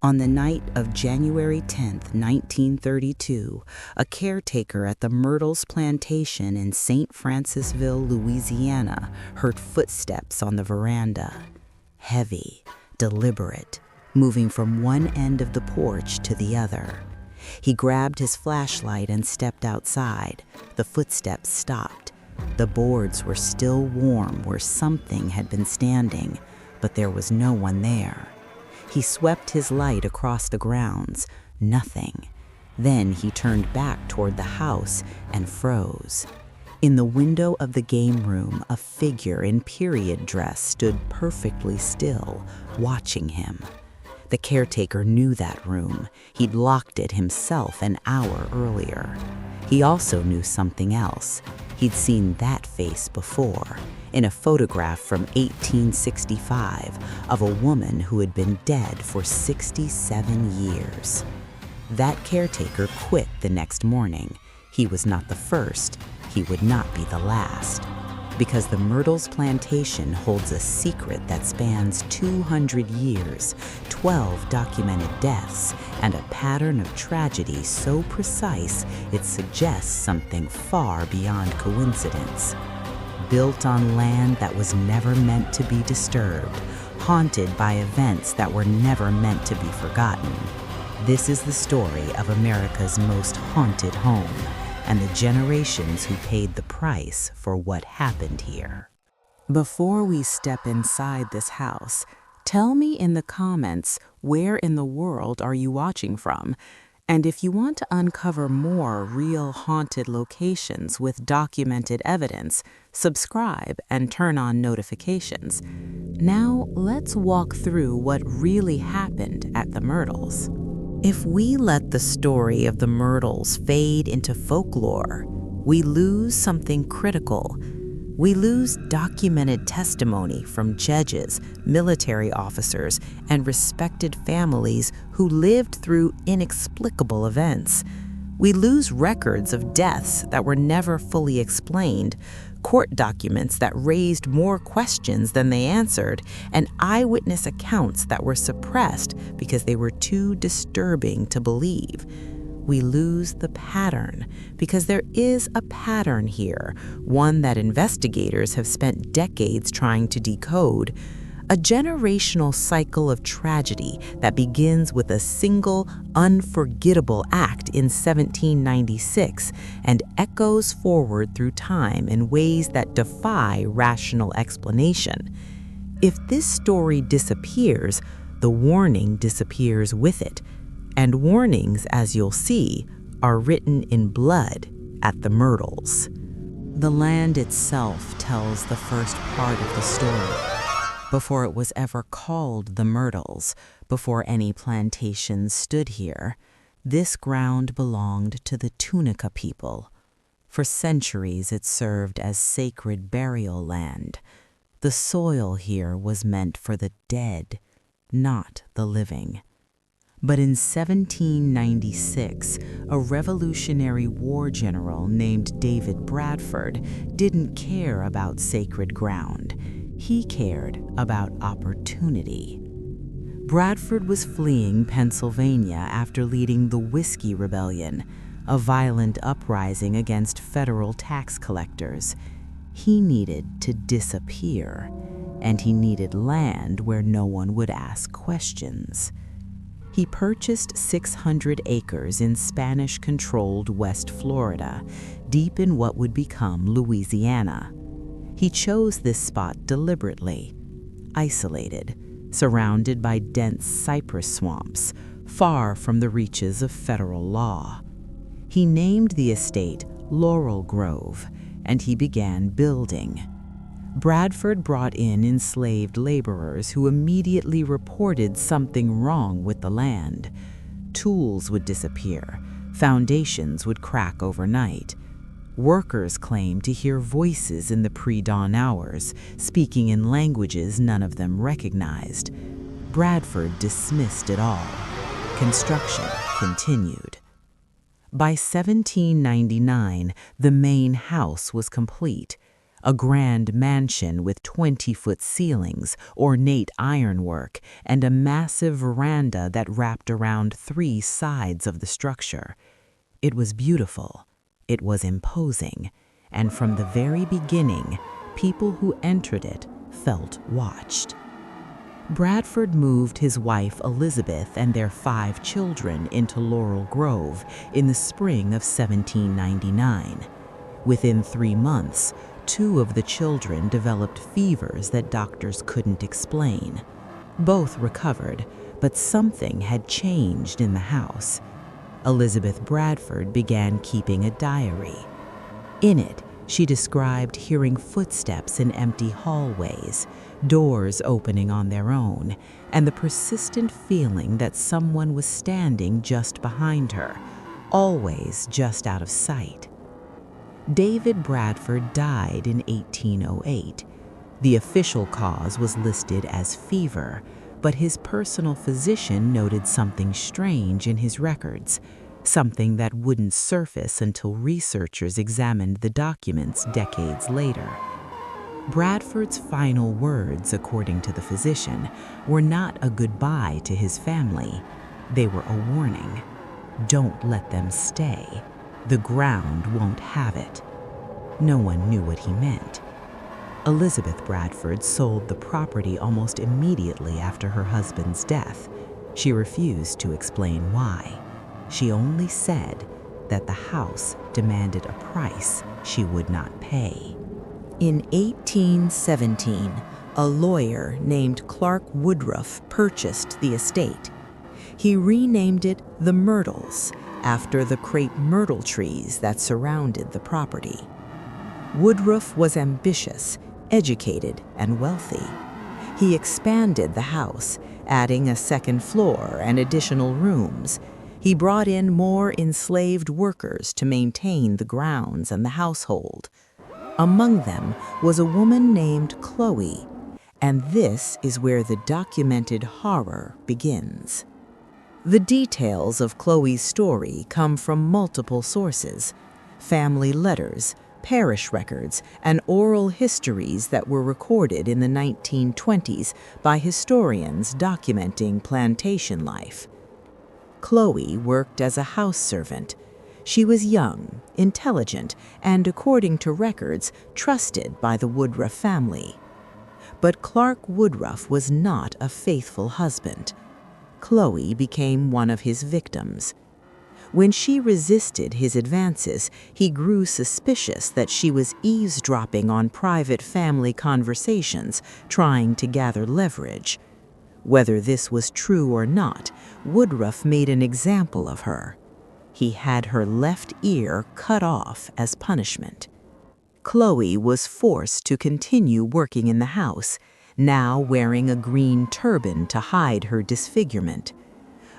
On the night of January 10th, 1932, a caretaker at the Myrtles Plantation in St. Francisville, Louisiana, heard footsteps on the veranda. Heavy, deliberate, moving from one end of the porch to the other. He grabbed his flashlight and stepped outside. The footsteps stopped. The boards were still warm where something had been standing, but there was no one there. He swept his light across the grounds. Nothing. Then he turned back toward the house and froze. In the window of the game room, a figure in period dress stood perfectly still, watching him. The caretaker knew that room. He'd locked it himself an hour earlier. He also knew something else. He'd seen that face before, in a photograph from 1865 of a woman who had been dead for 67 years. That caretaker quit the next morning. He was not the first. He would not be the last. Because the Myrtles Plantation holds a secret that spans 200 years, 12 documented deaths, and a pattern of tragedy so precise it suggests something far beyond coincidence. Built on land that was never meant to be disturbed, haunted by events that were never meant to be forgotten. This is the story of America's most haunted home, and the generations who paid the price for what happened here. Before we step inside this house, tell me in the comments where in the world are you watching from, and if you want to uncover more real haunted locations with documented evidence, subscribe and turn on notifications. Now let's walk through what really happened at the Myrtles. If we let the story of the Myrtles fade into folklore, we lose something critical. We lose documented testimony from judges, military officers, and respected families who lived through inexplicable events. We lose records of deaths that were never fully explained, court documents that raised more questions than they answered, and eyewitness accounts that were suppressed because they were too disturbing to believe. We lose the pattern because there is a pattern here, one that investigators have spent decades trying to decode. A generational cycle of tragedy that begins with a single, unforgettable act in 1796 and echoes forward through time in ways that defy rational explanation. If this story disappears, the warning disappears with it. And warnings, as you'll see, are written in blood at the Myrtles. The land itself tells the first part of the story. Before it was ever called the Myrtles, before any plantations stood here, this ground belonged to the Tunica people. For centuries it served as sacred burial land. The soil here was meant for the dead, not the living. But in 1796, a Revolutionary War general named David Bradford didn't care about sacred ground. He cared about opportunity. Bradford was fleeing Pennsylvania after leading the Whiskey Rebellion, a violent uprising against federal tax collectors. He needed to disappear, and he needed land where no one would ask questions. He purchased 600 acres in Spanish-controlled West Florida, deep in what would become Louisiana. He chose this spot deliberately, isolated, surrounded by dense cypress swamps, far from the reaches of federal law. He named the estate Laurel Grove, and he began building. Bradford brought in enslaved laborers who immediately reported something wrong with the land. Tools would disappear, foundations would crack overnight. Workers claimed to hear voices in the pre-dawn hours, speaking in languages none of them recognized. Bradford dismissed it all. Construction continued. By 1799, the main house was complete. a grand mansion with 20-foot ceilings, ornate ironwork, and a massive veranda that wrapped around 3 sides of the structure. It was beautiful, it was imposing, and from the very beginning, people who entered it felt watched. Bradford moved his wife Elizabeth and their 5 children into Laurel Grove in the spring of 1799. Within 3 months, 2 of the children developed fevers that doctors couldn't explain. Both recovered, but something had changed in the house. Elizabeth Bradford began keeping a diary. In it, she described hearing footsteps in empty hallways, doors opening on their own, and the persistent feeling that someone was standing just behind her, always just out of sight. David Bradford died in 1808. The official cause was listed as fever, but his personal physician noted something strange in his records, something that wouldn't surface until researchers examined the documents decades later. Bradford's final words, according to the physician, were not a goodbye to his family. They were a warning. Don't let them stay. The ground won't have it. No one knew what he meant. Elizabeth Bradford sold the property almost immediately after her husband's death. She refused to explain why. She only said that the house demanded a price she would not pay. In 1817, a lawyer named Clark Woodruff purchased the estate. He renamed it the Myrtles, after the crepe myrtle trees that surrounded the property. Woodruff was ambitious, educated, and wealthy. He expanded the house, adding a second floor and additional rooms. He brought in more enslaved workers to maintain the grounds and the household. Among them was a woman named Chloe, and this is where the documented horror begins. The details of Chloe's story come from multiple sources: family letters, parish records, and oral histories that were recorded in the 1920s by historians documenting plantation life. Chloe worked as a house servant. She was young, intelligent, and, according to records, trusted by the Woodruff family. But Clark Woodruff was not a faithful husband. Chloe became one of his victims. When she resisted his advances, he grew suspicious that she was eavesdropping on private family conversations, trying to gather leverage. Whether this was true or not, Woodruff made an example of her. He had her left ear cut off as punishment. Chloe was forced to continue working in the house, now wearing a green turban to hide her disfigurement.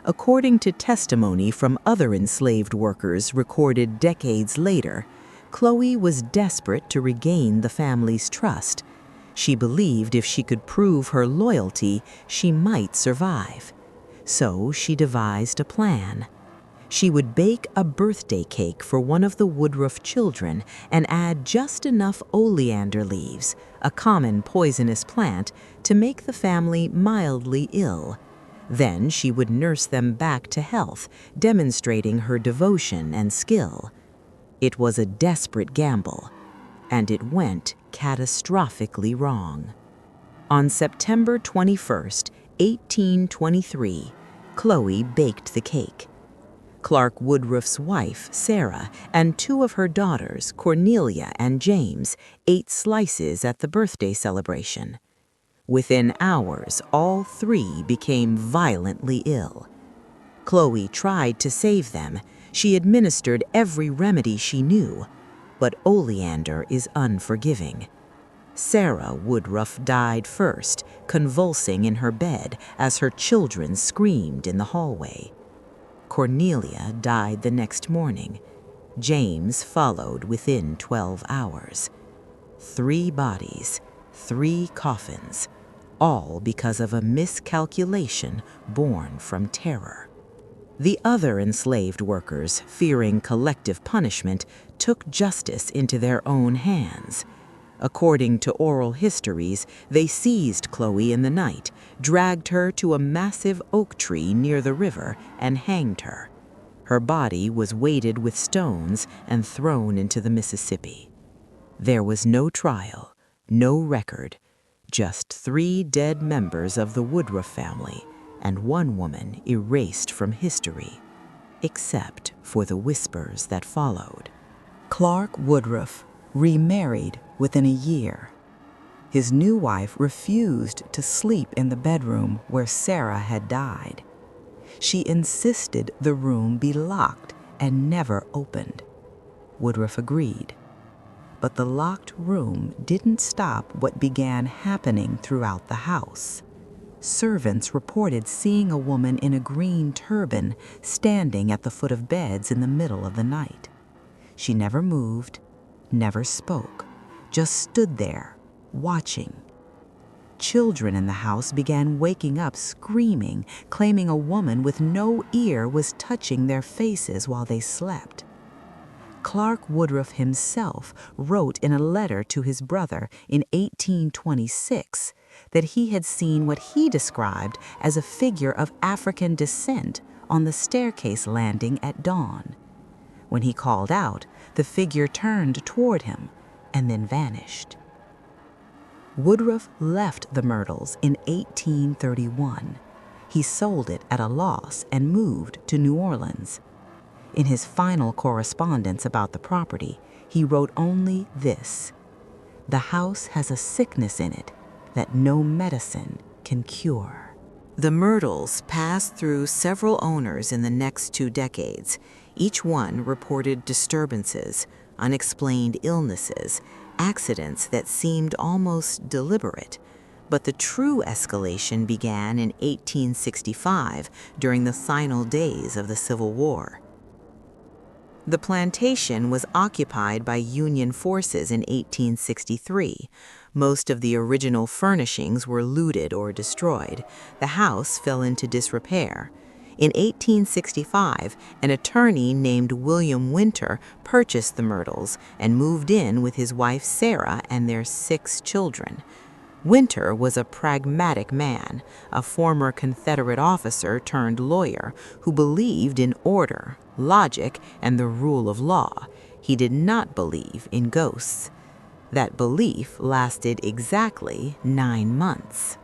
According to testimony from other enslaved workers recorded decades later, Chloe was desperate to regain the family's trust. She believed if she could prove her loyalty, she might survive. So she devised a plan. She would bake a birthday cake for one of the Woodruff children and add just enough oleander leaves, a common poisonous plant, to make the family mildly ill. Then she would nurse them back to health, demonstrating her devotion and skill. It was a desperate gamble, and it went catastrophically wrong. On September 21st, 1823, Chloe baked the cake. Clark Woodruff's wife, Sarah, and 2 of her daughters, Cornelia and James, ate slices at the birthday celebration. Within hours, all 3 became violently ill. Chloe tried to save them. She administered every remedy she knew, but oleander is unforgiving. Sarah Woodruff died first, convulsing in her bed as her children screamed in the hallway. Cornelia died the next morning. James followed within 12 hours. 3 bodies, 3 coffins, all because of a miscalculation born from terror. The other enslaved workers, fearing collective punishment, took justice into their own hands. According to oral histories, they seized Chloe in the night, dragged her to a massive oak tree near the river, and hanged her. Her body was weighted with stones and thrown into the Mississippi. There was no trial, no record, just 3 dead members of the Woodruff family and 1 woman erased from history, except for the whispers that followed. Clark Woodruff remarried within a year. His new wife refused to sleep in the bedroom where Sarah had died. She insisted the room be locked and never opened. Woodruff agreed. But the locked room didn't stop what began happening throughout the house. Servants reported seeing a woman in a green turban standing at the foot of beds in the middle of the night. She never moved, never spoke, just stood there, watching. Children in the house began waking up screaming, claiming a woman with no ear was touching their faces while they slept. Clark Woodruff himself wrote in a letter to his brother in 1826 that he had seen what he described as a figure of African descent on the staircase landing at dawn. When he called out, the figure turned toward him and then vanished. Woodruff left the Myrtles in 1831. He sold it at a loss and moved to New Orleans. In his final correspondence about the property, he wrote only this: "The house has a sickness in it that no medicine can cure." The Myrtles passed through several owners in the next 2 decades. Each one reported disturbances, unexplained illnesses, accidents that seemed almost deliberate. But the true escalation began in 1865 during the final days of the Civil War. The plantation was occupied by Union forces in 1863. Most of the original furnishings were looted or destroyed. The house fell into disrepair. In 1865, an attorney named William Winter purchased the Myrtles and moved in with his wife Sarah and their 6 children. Winter was a pragmatic man, a former Confederate officer turned lawyer who believed in order, logic, and the rule of law. He did not believe in ghosts. That belief lasted exactly 9 months.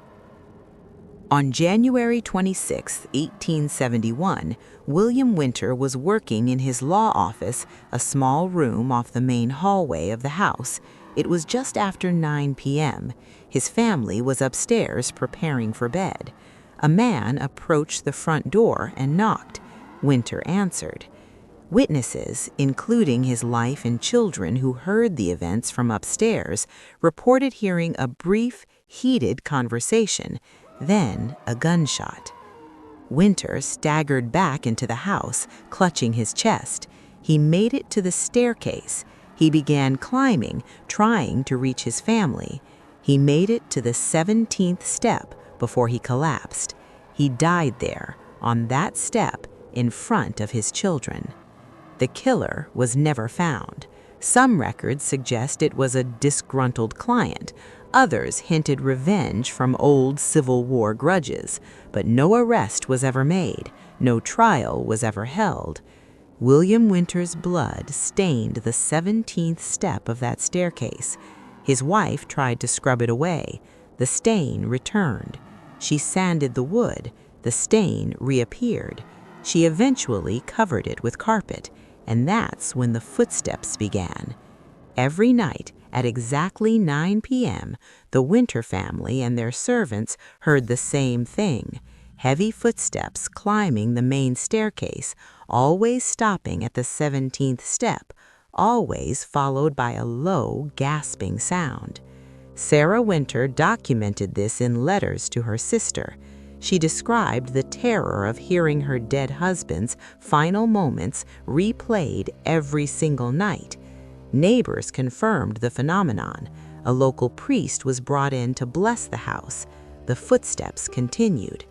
On January 26, 1871, William Winter was working in his law office, a small room off the main hallway of the house. It was just after 9 p.m. His family was upstairs preparing for bed. A man approached the front door and knocked. Winter answered. Witnesses, including his wife and children who heard the events from upstairs, reported hearing a brief, heated conversation, then a gunshot. Winter staggered back into the house, clutching his chest. He made it to the staircase. He began climbing, trying to reach his family. He made it to the 17th step before he collapsed. He died there, on that step, in front of his children. The killer was never found. Some records suggest it was a disgruntled client. Others hinted revenge from old Civil War grudges, but no arrest was ever made. No trial was ever held. William Winter's blood stained the 17th step of that staircase. His wife tried to scrub it away. The stain returned. She sanded the wood. The stain reappeared. She eventually covered it with carpet, and that's when the footsteps began. Every night, at exactly 9 p.m., the Winter family and their servants heard the same thing: heavy footsteps climbing the main staircase, always stopping at the 17th step, always followed by a low, gasping sound. Sarah Winter documented this in letters to her sister. She described the terror of hearing her dead husband's final moments replayed every single night. Neighbors confirmed the phenomenon. A local priest was brought in to bless the house. The footsteps continued.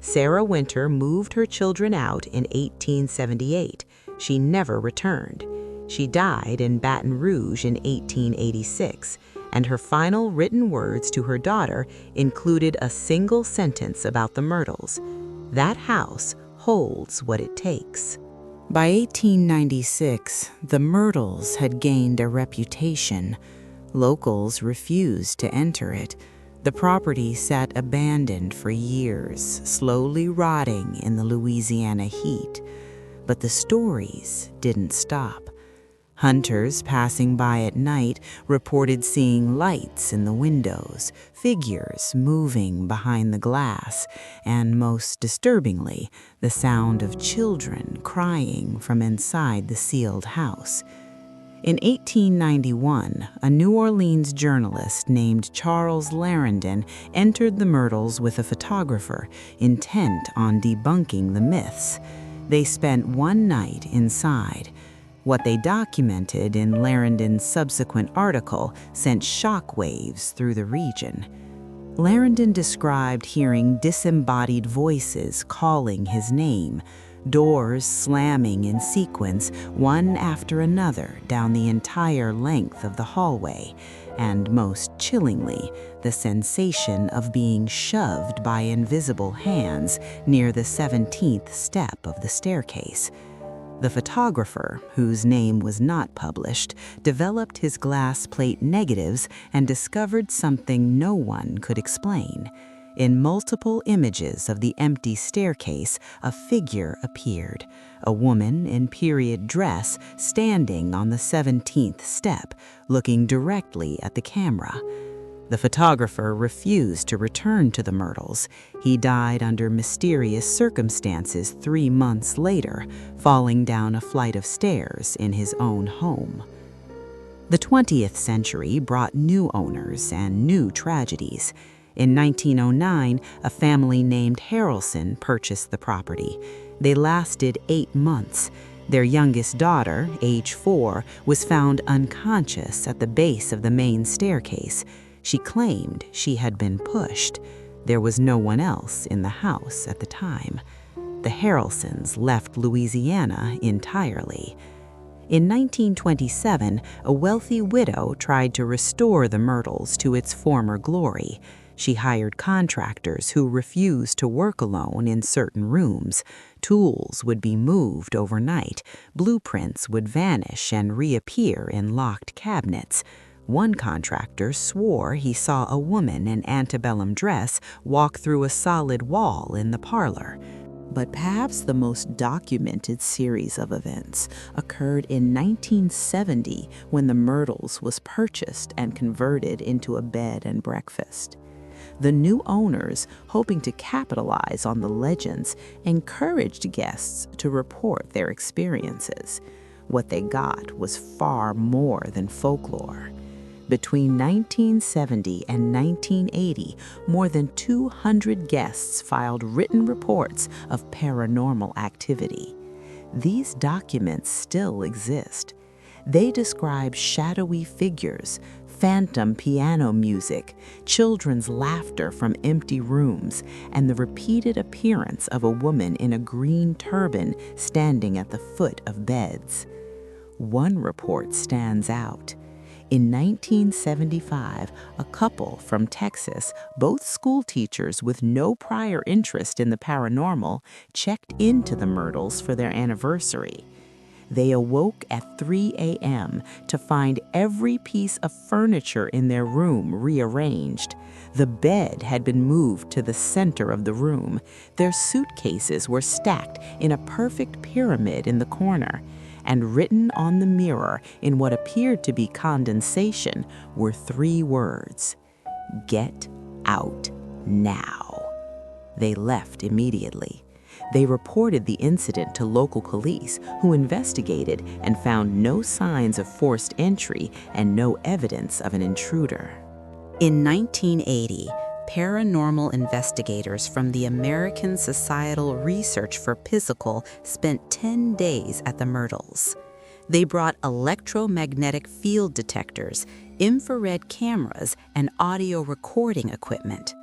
Sarah Winter moved her children out in 1878. She never returned. She died in Baton Rouge in 1886. and her final written words to her daughter included a single sentence about the Myrtles: "That house holds what it takes." By 1896, the Myrtles had gained a reputation. Locals refused to enter it. The property sat abandoned for years, slowly rotting in the Louisiana heat. But the stories didn't stop. Hunters passing by at night reported seeing lights in the windows, figures moving behind the glass, and most disturbingly, the sound of children crying from inside the sealed house. In 1891, a New Orleans journalist named Charles Clarendon entered the Myrtles with a photographer, intent on debunking the myths. They spent one night inside. What they documented in Clarendon's subsequent article sent shockwaves through the region. Clarendon described hearing disembodied voices calling his name, doors slamming in sequence, one after another down the entire length of the hallway, and most chillingly, the sensation of being shoved by invisible hands near the 17th step of the staircase. The photographer, whose name was not published, developed his glass plate negatives and discovered something no one could explain. In multiple images of the empty staircase, a figure appeared, a woman in period dress standing on the 17th step, looking directly at the camera. The photographer refused to return to the Myrtles. He died under mysterious circumstances 3 months later, falling down a flight of stairs in his own home. The 20th century brought new owners and new tragedies. In 1909, a family named Harrelson purchased the property. They lasted 8 months. Their youngest daughter, age 4, was found unconscious at the base of the main staircase. She claimed she had been pushed. There was no one else in the house at the time. The Harrelsons left Louisiana entirely. In 1927, a wealthy widow tried to restore the Myrtles to its former glory. She hired contractors who refused to work alone in certain rooms. Tools would be moved overnight. Blueprints would vanish and reappear in locked cabinets. One contractor swore he saw a woman in antebellum dress walk through a solid wall in the parlor. But perhaps the most documented series of events occurred in 1970 when the Myrtles was purchased and converted into a bed and breakfast. The new owners, hoping to capitalize on the legends, encouraged guests to report their experiences. What they got was far more than folklore. Between 1970 and 1980, more than 200 guests filed written reports of paranormal activity. These documents still exist. They describe shadowy figures, phantom piano music, children's laughter from empty rooms, and the repeated appearance of a woman in a green turban standing at the foot of beds. One report stands out. In 1975, a couple from Texas, both school teachers with no prior interest in the paranormal, checked into the Myrtles for their anniversary. They awoke at 3 a.m. to find every piece of furniture in their room rearranged. The bed had been moved to the center of the room. Their suitcases were stacked in a perfect pyramid in the corner. And written on the mirror in what appeared to be condensation were 3 words: "Get out now." They left immediately. They reported the incident to local police, who investigated and found no signs of forced entry and no evidence of an intruder. In 1980, paranormal investigators from the American Societal Research for Physical spent 10 days at the Myrtles. They brought electromagnetic field detectors, infrared cameras, and audio recording equipment.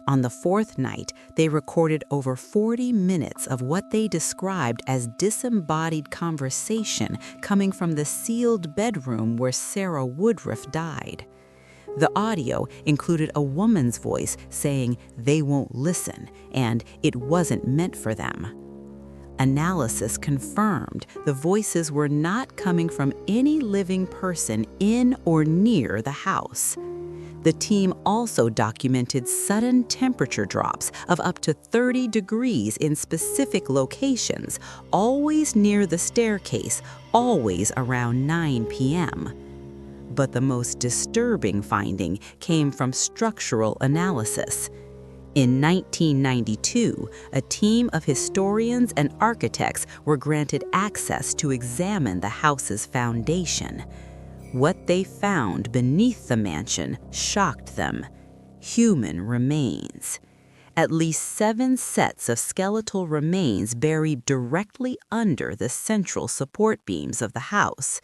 On the 4th night, they recorded over 40 minutes of what they described as disembodied conversation coming from the sealed bedroom where Sarah Woodruff died. The audio included a woman's voice saying they won't listen and it wasn't meant for them. Analysis confirmed the voices were not coming from any living person in or near the house. The team also documented sudden temperature drops of up to 30 degrees in specific locations, always near the staircase, always around 9 p.m. But the most disturbing finding came from structural analysis. In 1992, a team of historians and architects were granted access to examine the house's foundation. What they found beneath the mansion shocked them: human remains. At least 7 sets of skeletal remains buried directly under the central support beams of the house.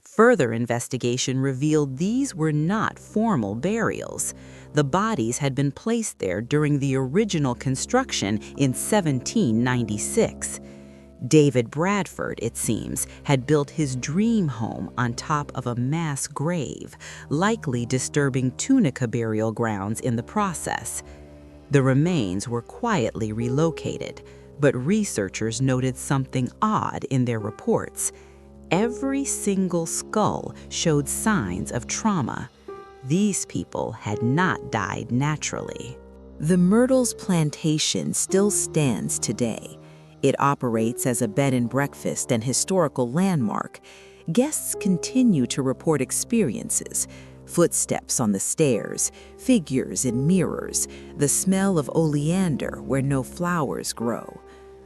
Further investigation revealed these were not formal burials. The bodies had been placed there during the original construction in 1796. David Bradford, it seems, had built his dream home on top of a mass grave, likely disturbing Tunica burial grounds in the process. The remains were quietly relocated, but researchers noted something odd in their reports. Every single skull showed signs of trauma. These people had not died naturally. The Myrtles Plantation still stands today. It operates as a bed and breakfast and historical landmark. Guests continue to report experiences: footsteps on the stairs, figures in mirrors, the smell of oleander where no flowers grow.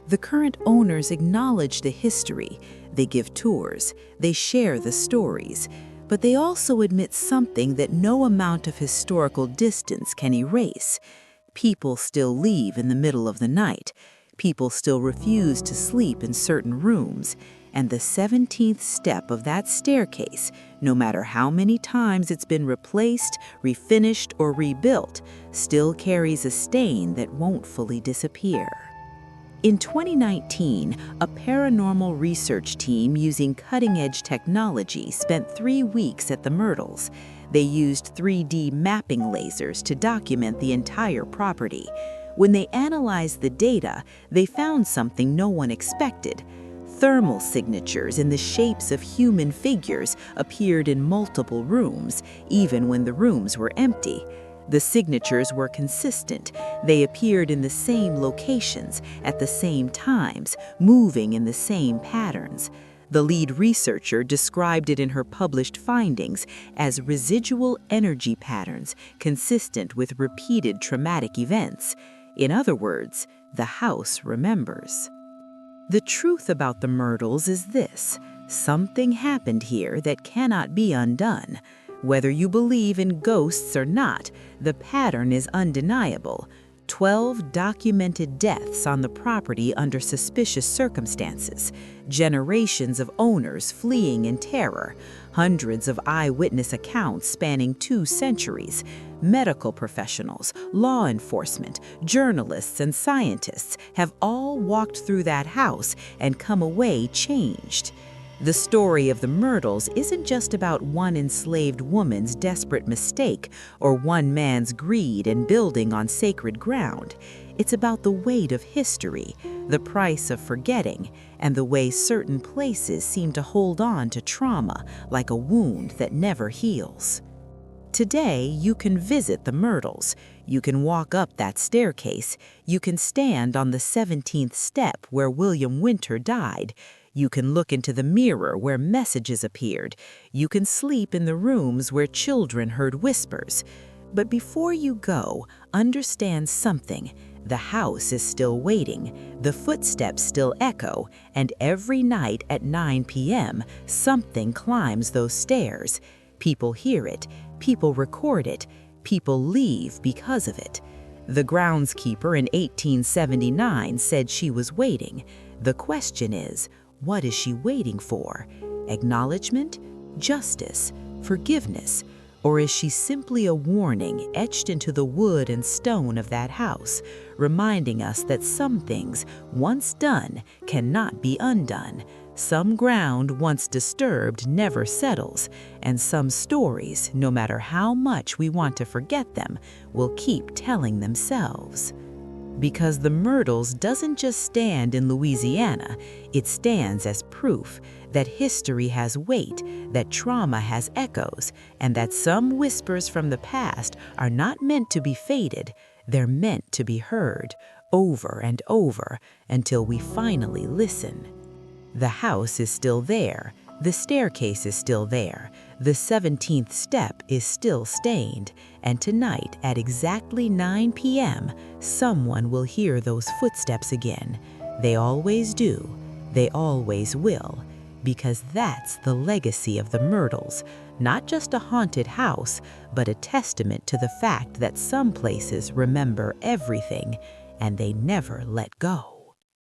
The current owners acknowledge the history. They give tours, they share the stories, but they also admit something that no amount of historical distance can erase. People still leave in the middle of the night. People still refuse to sleep in certain rooms. And the 17th step of that staircase, no matter how many times it's been replaced, refinished, or rebuilt, still carries a stain that won't fully disappear. In 2019, a paranormal research team using cutting-edge technology spent 3 weeks at the Myrtles. They used 3D mapping lasers to document the entire property. When they analyzed the data, they found something no one expected. Thermal signatures in the shapes of human figures appeared in multiple rooms, even when the rooms were empty. The signatures were consistent. They appeared in the same locations, at the same times, moving in the same patterns. The lead researcher described it in her published findings as residual energy patterns consistent with repeated traumatic events. In other words, the house remembers. The truth about the Myrtles is this: something happened here that cannot be undone. Whether you believe in ghosts or not, the pattern is undeniable. 12 documented deaths on the property under suspicious circumstances, generations of owners fleeing in terror, hundreds of eyewitness accounts spanning 2 centuries. Medical professionals, law enforcement, journalists, and scientists have all walked through that house and come away changed. The story of the Myrtles isn't just about one enslaved woman's desperate mistake or one man's greed in building on sacred ground. It's about the weight of history, the price of forgetting, and the way certain places seem to hold on to trauma like a wound that never heals. Today, you can visit the Myrtles. You can walk up that staircase. You can stand on the 17th step where William Winter died. You can look into the mirror where messages appeared. You can sleep in the rooms where children heard whispers. But before you go, understand something. The house is still waiting. The footsteps still echo. And every night at 9 p.m., something climbs those stairs. People hear it. People record it. People leave because of it. The groundskeeper in 1879 said she was waiting. The question is, what is she waiting for? Acknowledgement? Justice? Forgiveness? Or is she simply a warning etched into the wood and stone of that house, reminding us that some things, once done, cannot be undone? Some ground once disturbed never settles, and some stories, no matter how much we want to forget them, will keep telling themselves. Because the Myrtles doesn't just stand in Louisiana, it stands as proof that history has weight, that trauma has echoes, and that some whispers from the past are not meant to be faded, they're meant to be heard over and over until we finally listen. The house is still there, the staircase is still there, the 17th step is still stained, and tonight at exactly 9 p.m., someone will hear those footsteps again. They always do, they always will, because that's the legacy of the Myrtles, not just a haunted house, but a testament to the fact that some places remember everything, and they never let go.